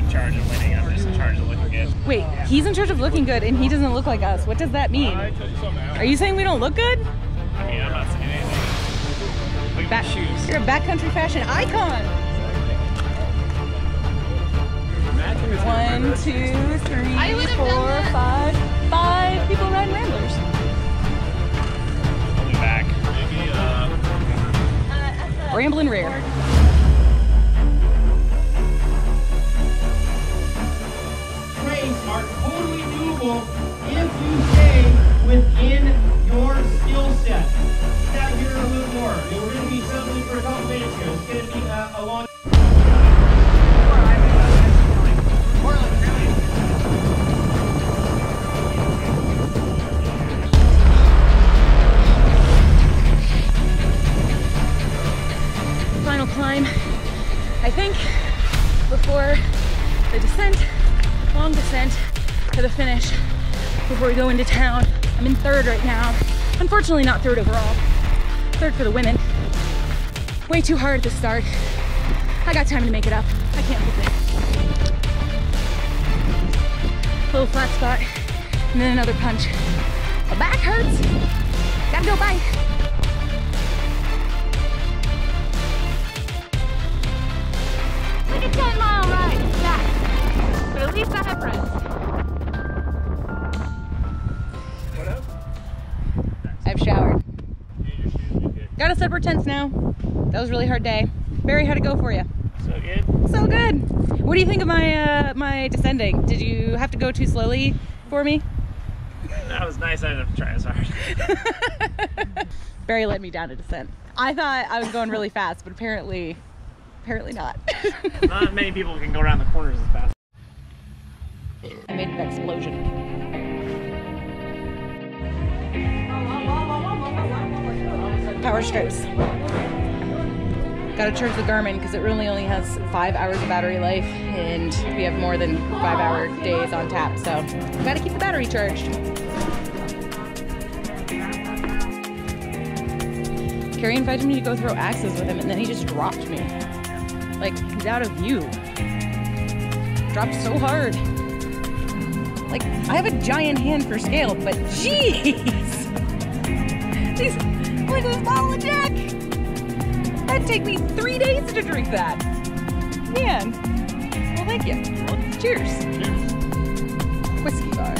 in charge of winning. I'm just in charge of looking good. Wait, he's in charge of looking good and he doesn't look like us. What does that mean? Are you saying we don't look good? I mean, I'm not saying anything. Look at my shoes. You're a backcountry fashion icon. 1, 2, 3, 4, 5. 5 people riding Ramblers. I'll be back. Maybe, Ramblin' rare. Trains are totally doable if you stay within your skill set. Get out here a little more. We're going to be settling for a couple minutes here. It's going to be a long. Final climb, I think, before the descent, long descent to the finish before we go into town. I'm in 3rd right now. Unfortunately not 3rd overall, 3rd for the women. Way too hard at the start. I got time to make it up. I can't help it. Little flat spot, and then another punch. My back hurts. Gotta go, bye. Like a 10-mile ride back, but at least I have friends. what up? I've showered. Got us up our tents now. That was a really hard day. Barry, how'd it go for you? So good. So good. What do you think of my my descending? Did you have to go too slowly for me? That was nice. I didn't have to try as hard. Barry led me down a descent. I thought I was going really fast, but apparently not. Not many people can go around the corners as fast. I made an explosion. Power strips. Gotta charge the Garmin because it really only has 5 hours of battery life, and we have more than 5-hour days on tap, so gotta keep the battery charged. Carrie invited me to go throw axes with him, and then he just dropped me. Like, he's out of view. Dropped so hard. Like, I have a giant hand for scale, but jeez! Look at this bottle of Jack! That'd take me 3 days to drink that. Man. Well, thank you. Well, cheers. Cheers. Whiskey bar.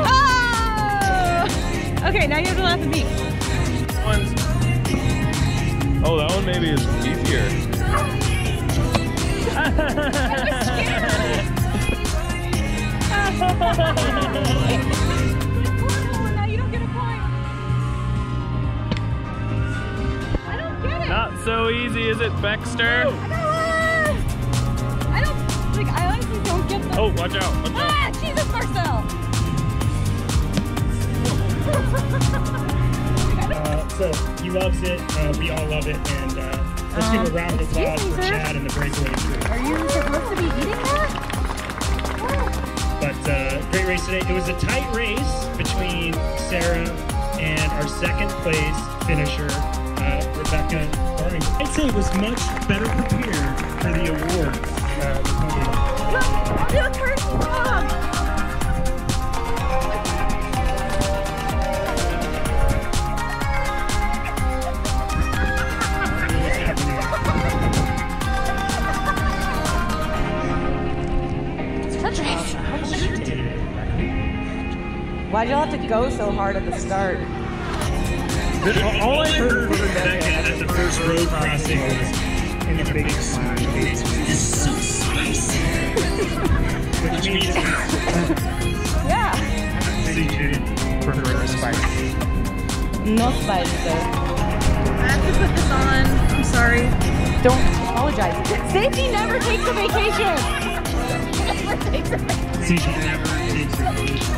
Oh! Okay, now you have to laugh at me. Oh, that one maybe is easier. Now you don't get a point. I don't get it. Not so easy, is it, Baxter? I honestly don't get the... Oh, watch out, watch out. Ah, Jesus, Marcel! So he loves it, we all love it, and let's give a round of applause for Chad and the breakaway crew. Are you supposed to be eating that? But great race today. It was a tight race between Sarah and our 2nd place finisher, Rebecca Barney. I'd say it was much better prepared for the awards. Do a curtsy vlog! Why'd y'all have to go so hard at the start? All I heard from Rebecca at the first road crossing was in the big smile. It's so spicy. Which means Yeah. so you didn't prefer spicy. No spice though. I have to put this on. I'm sorry. Don't apologize. Safety never takes a vacation. Never takes a vacation. See, she never takes a vacation.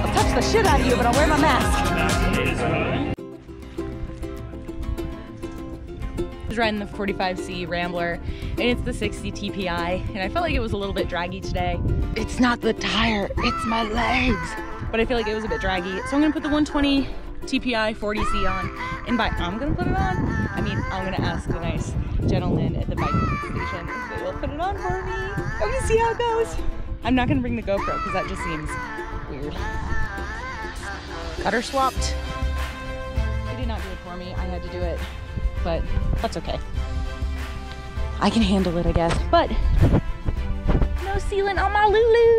I'll touch the shit out of you, but I'll wear my mask. was riding the 45C Rambler, and it's the 60 TPI, and I felt like it was a little bit draggy today. It's not the tire, it's my legs. But I feel like it was a bit draggy. So I'm gonna put the 120 TPI 40C on, and by I'm gonna put it on, I mean I'm gonna ask the nice gentleman at the bike station if they will put it on for me. I'm gonna see how it goes. I'm not gonna bring the GoPro because that just seems weird. Got her swapped. They did not do it for me, I had to do it, but that's okay. I can handle it, I guess, but no sealant on my Lulu.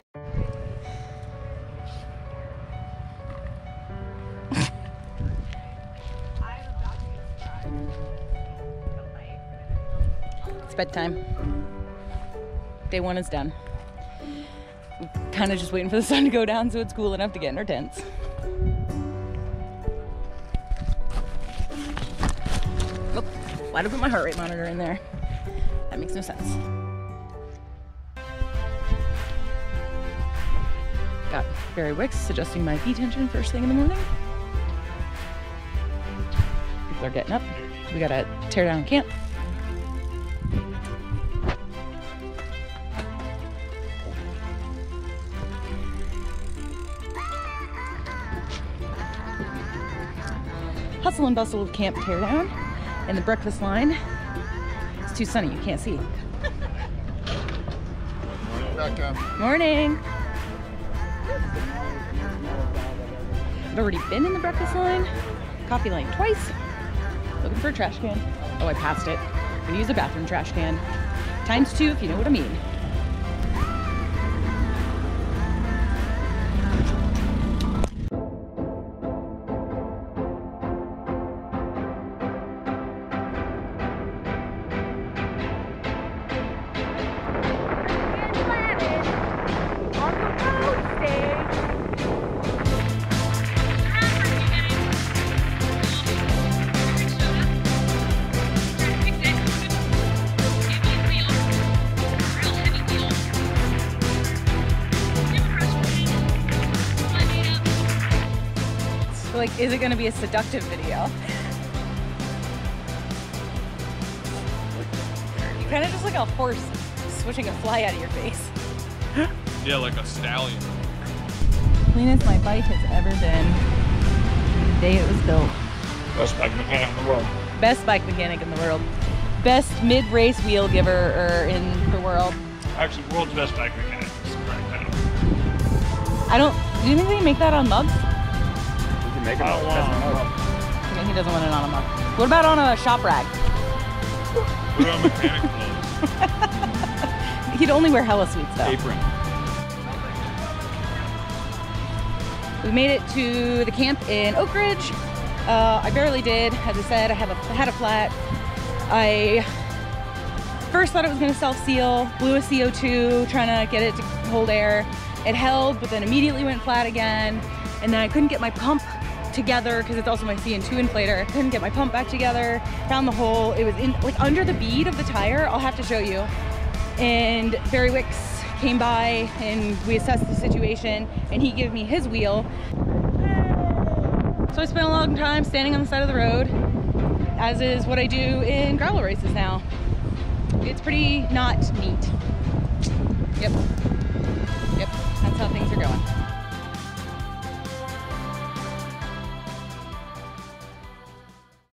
It's bedtime. Day one is done. I'm kind of just waiting for the sun to go down so it's cool enough to get in our tents. Oh, why'd I put my heart rate monitor in there? That makes no sense. Got Barry Wicks adjusting my V tension first thing in the morning. People are getting up. We gotta tear down camp. Hustle and bustle of camp teardown, and the breakfast line. It's too sunny, you can't see. Morning. I've already been in the breakfast line, coffee line twice, looking for a trash can. Oh, I passed it. I'm gonna use a bathroom trash can. ×2 if you know what I mean. Like, is it gonna be a seductive video? You kind of just like a horse swishing a fly out of your face. Yeah, like a stallion. Cleanest my bike has ever been the day it was built. Best bike mechanic in the world. Best bike mechanic in the world. Best mid-race wheel giver in the world. Actually, world's best bike mechanic is the correct title. Do you think we can make that on mugs? Make it on Okay, he doesn't want it on a mug. What about on a shop rag? Put it on mechanic clothes. He'd only wear hella sweets though. Apron. We made it to the camp in Oak Ridge. I barely did. As I said, I had a flat. I first thought it was going to self-seal, blew a CO2, trying to get it to hold air. It held, but then immediately went flat again. And then I couldn't get my pump together because it's also my CN2 inflator. I couldn't get my pump back together. Found the hole. It was in like under the bead of the tire. I'll have to show you. And Barry Wicks came by and we assessed the situation and he gave me his wheel. So I spent a long time standing on the side of the road, as is what I do in gravel races now. It's pretty not neat. Yep, that's how things are going.